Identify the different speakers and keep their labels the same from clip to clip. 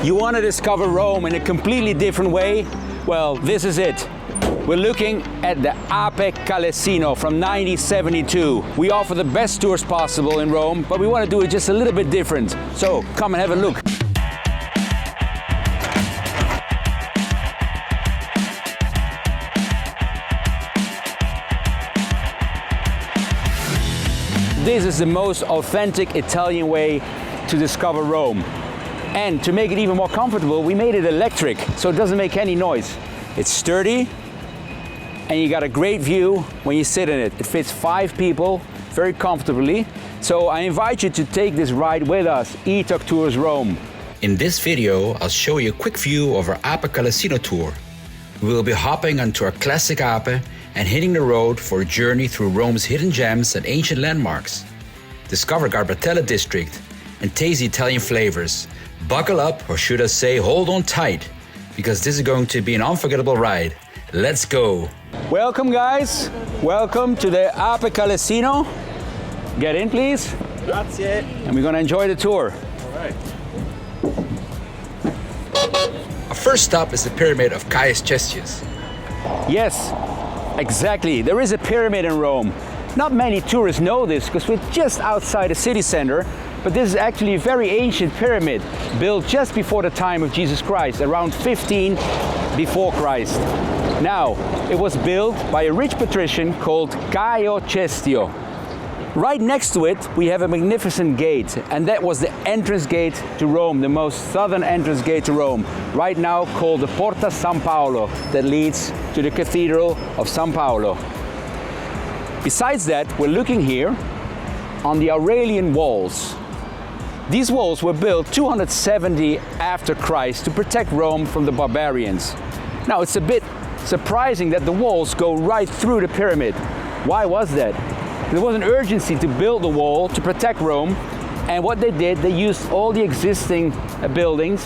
Speaker 1: You want to discover Rome in a completely different way? Well, this is it. We're looking at the Ape Calessino from 1972. We offer the best tours possible in Rome, but we want to do it just a little bit different. So come and have a look. This is the most authentic Italian way to discover Rome. And to make it even more comfortable, we made it electric, so it doesn't make any noise. It's sturdy, and you got a great view when you sit in it. It fits 5 people very comfortably. So I invite you to take this ride with us, E-Talk Tours Rome.
Speaker 2: In this video, I'll show you a quick view of our Ape Calessino tour. We will be hopping onto our classic Ape and hitting the road for a journey through Rome's hidden gems and ancient landmarks. Discover Garbatella district and taste the Italian flavors. Buckle up, or should I say hold on tight, because this is going to be an unforgettable ride. Let's go!
Speaker 1: Welcome guys, welcome to the Ape Calessino. Get in please.
Speaker 3: Grazie.
Speaker 1: And we're gonna enjoy the tour.
Speaker 3: All right.
Speaker 2: Our first stop is the Pyramid of Cestius.
Speaker 1: Yes, exactly. There is a pyramid in Rome. Not many tourists know this because we're just outside the city center, but this is actually a very ancient pyramid built just before the time of Jesus Christ, around 15 before Christ. Now, it was built by a rich patrician called Quo Vadis. Right next to it, we have a magnificent gate, and that was the entrance gate to Rome, the most southern entrance gate to Rome, right now called the Porta San Paolo, that leads to the Cathedral of San Paolo. Besides that, we're looking here on the Aurelian Walls. These walls were built 270 after Christ to protect Rome from the barbarians. Now, it's a bit surprising that the walls go right through the pyramid. Why was that? There was an urgency to build the wall to protect Rome, and what they did, they used all the existing buildings,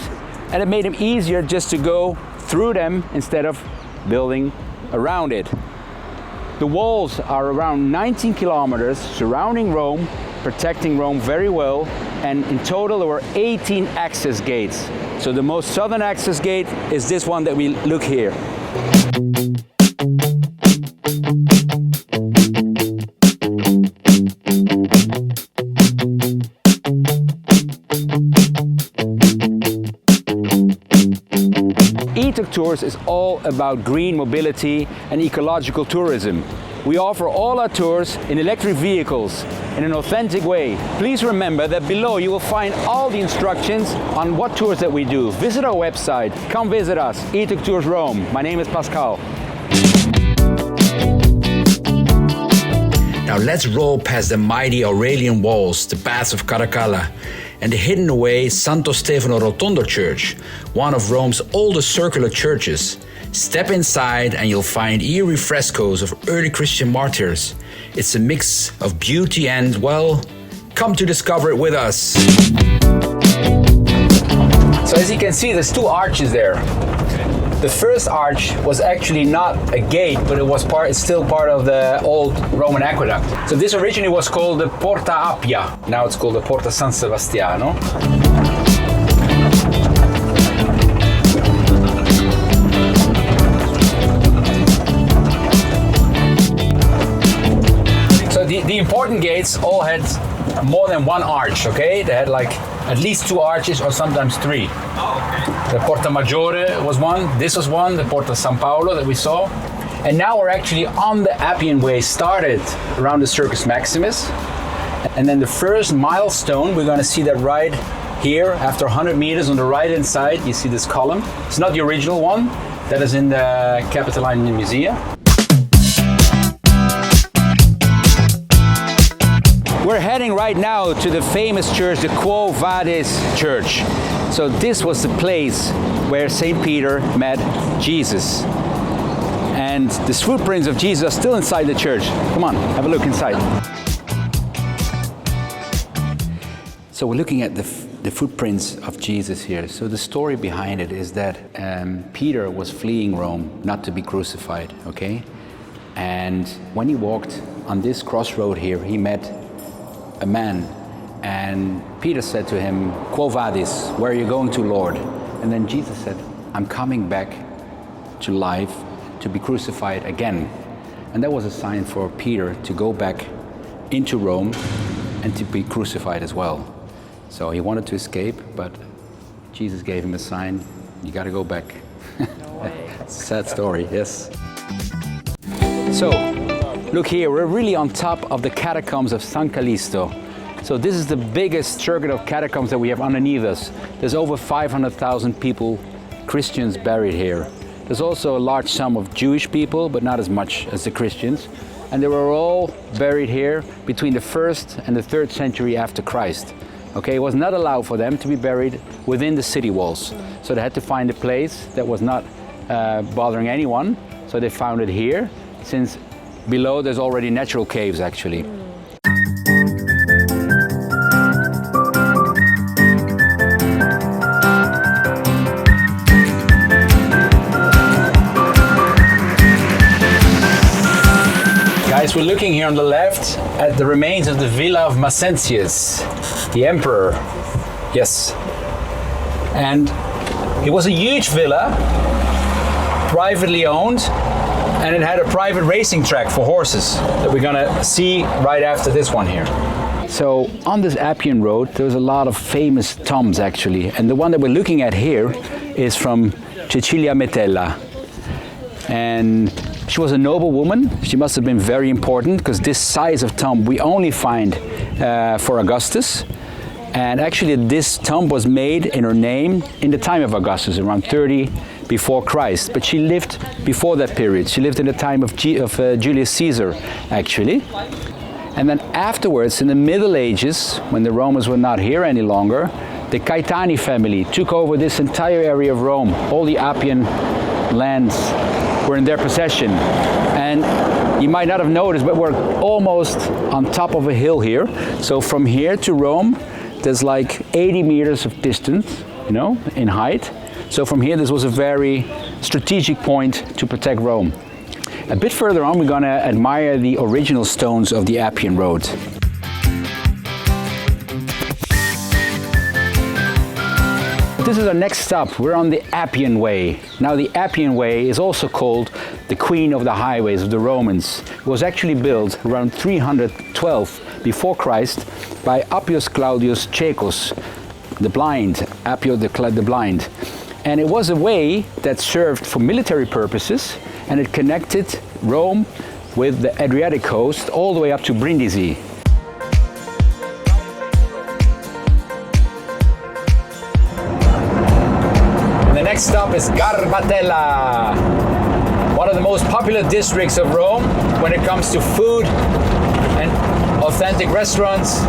Speaker 1: and it made them easier just to go through them instead of building around it. The walls are around 19 kilometers surrounding Rome, protecting Rome very well, and in total there were 18 access gates. So the most southern access gate is this one that we look here. E-Talk Tours is all about green mobility and ecological tourism. We offer all our tours in electric vehicles in an authentic way. Please remember that below you will find all the instructions on what tours that we do. Visit our website, come visit us, E-Talk Tours Rome. My name is Pascal.
Speaker 2: Now let's roll past the mighty Aurelian Walls, the baths of Catacombs, and the hidden away Santo Stefano Rotondo Church, one of Rome's oldest circular churches. Step inside and you'll find eerie frescoes of early Christian martyrs. It's a mix of beauty and, well, come to discover it with us.
Speaker 1: So as you can see, there's 2 arches there. The first arch was actually not a gate, but it's still part of the old Roman aqueduct. So this originally was called the Porta Appia. Now it's called the Porta San Sebastiano. So the important gates all had more than 1 arch, okay? They had like at least 2 arches or sometimes 3. The Porta Maggiore was one, this was one, the Porta San Paolo that we saw. And now we're actually on the Appian Way, started around the Circus Maximus. And then the first milestone, we're gonna see that right here, after 100 meters on the right hand side, you see this column. It's not the original one, that is in the Capitoline Museum. We're heading right now to the famous church, the Quo Vadis Church. So this was the place where St. Peter met Jesus. And the footprints of Jesus are still inside the church. Come on, have a look inside. So we're looking at the footprints of Jesus here. So the story behind it is that Peter was fleeing Rome, not to be crucified, okay? And when he walked on this crossroad here, he met a man, and Peter said to him, "Quo Vadis, where are you going to, Lord?" And then Jesus said, I'm coming back to life to be crucified again. And that was a sign for Peter to go back into Rome and to be crucified as well. So he wanted to escape, but Jesus gave him a sign, you got to go back.
Speaker 3: No way.
Speaker 1: Sad story, yes. So, look here, we're really on top of the Catacombs of San Callisto. So this is the biggest circuit of catacombs that we have underneath us. There's over 500,000 people, Christians, buried here. There's also a large sum of Jewish people, but not as much as the Christians. And they were all buried here between the 1st and the 3rd century after Christ. Okay, it was not allowed for them to be buried within the city walls. So they had to find a place that was not bothering anyone. So they found it here, since below there's already natural caves actually. Guys, we're looking here on the left at the remains of the villa of Maxentius, the emperor. Yes. And it was a huge villa, privately owned, and it had a private racing track for horses that we're gonna see right after this one here. So on this Appian Road, there's a lot of famous tombs actually, and the one that we're looking at here is from Cecilia Metella. And she was a noble woman. She must have been very important, because this size of tomb we only find for Augustus. And actually this tomb was made in her name in the time of Augustus, around 30 before Christ. But she lived before that period. She lived in the time of Julius Caesar, actually. And then afterwards, in the Middle Ages, when the Romans were not here any longer, the Caetani family took over this entire area of Rome. All the Appian lands were in their possession. And you might not have noticed, but we're almost on top of a hill here. So from here to Rome, there's like 80 meters of distance, you know, in height. So from here, this was a very strategic point to protect Rome. A bit further on, we're gonna admire the original stones of the Appian Road. This is our next stop. We're on the Appian Way. Now the Appian Way is also called the Queen of the Highways of the Romans. It was actually built around 312 before Christ by Appius Claudius Caecus, the blind, Appio the blind. And it was a way that served for military purposes, and it connected Rome with the Adriatic coast all the way up to Brindisi. The next stop is Garbatella, one of the most popular districts of Rome when it comes to food and authentic restaurants.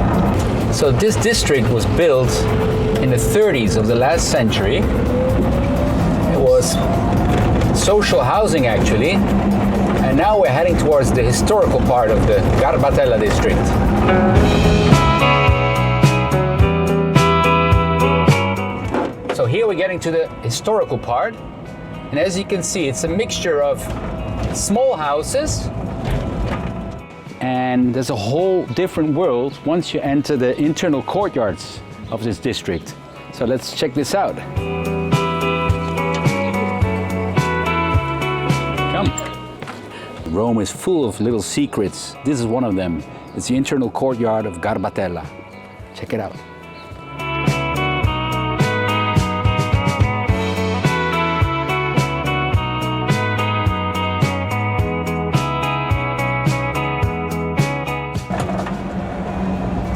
Speaker 1: So this district was built in the 30s of the last century. It was social housing actually, and now we're heading towards the historical part of the Garbatella district. So here we're getting to the historical part, and as you can see, it's a mixture of small houses, and there's a whole different world once you enter the internal courtyards of this district. So let's check this out. Come. Rome is full of little secrets. This is one of them. It's the internal courtyard of Garbatella. Check it out.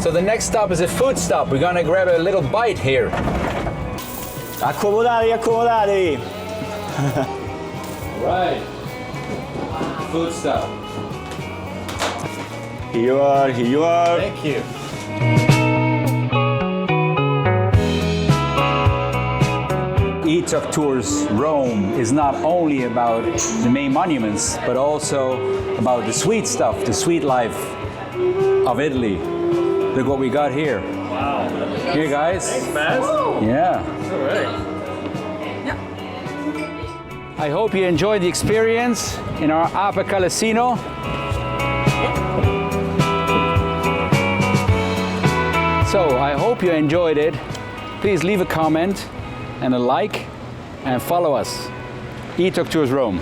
Speaker 1: So the next stop is a food stop. We're gonna grab a little bite here.
Speaker 4: Accomodatevi, accomodatevi.
Speaker 1: Right. Food stop.
Speaker 4: Here you are, here you are.
Speaker 1: Thank you. E-Talk Tours Rome is not only about the main monuments, but also about the sweet stuff, the sweet life of Italy. Look what we got here.
Speaker 3: Wow.
Speaker 1: Here, guys.
Speaker 3: Thanks, man.
Speaker 1: Yeah.
Speaker 3: All right.
Speaker 1: I hope you enjoyed the experience in our Ape Calessino. So I hope you enjoyed it. Please leave a comment and a like, and follow us. E-Talk Tours Rome.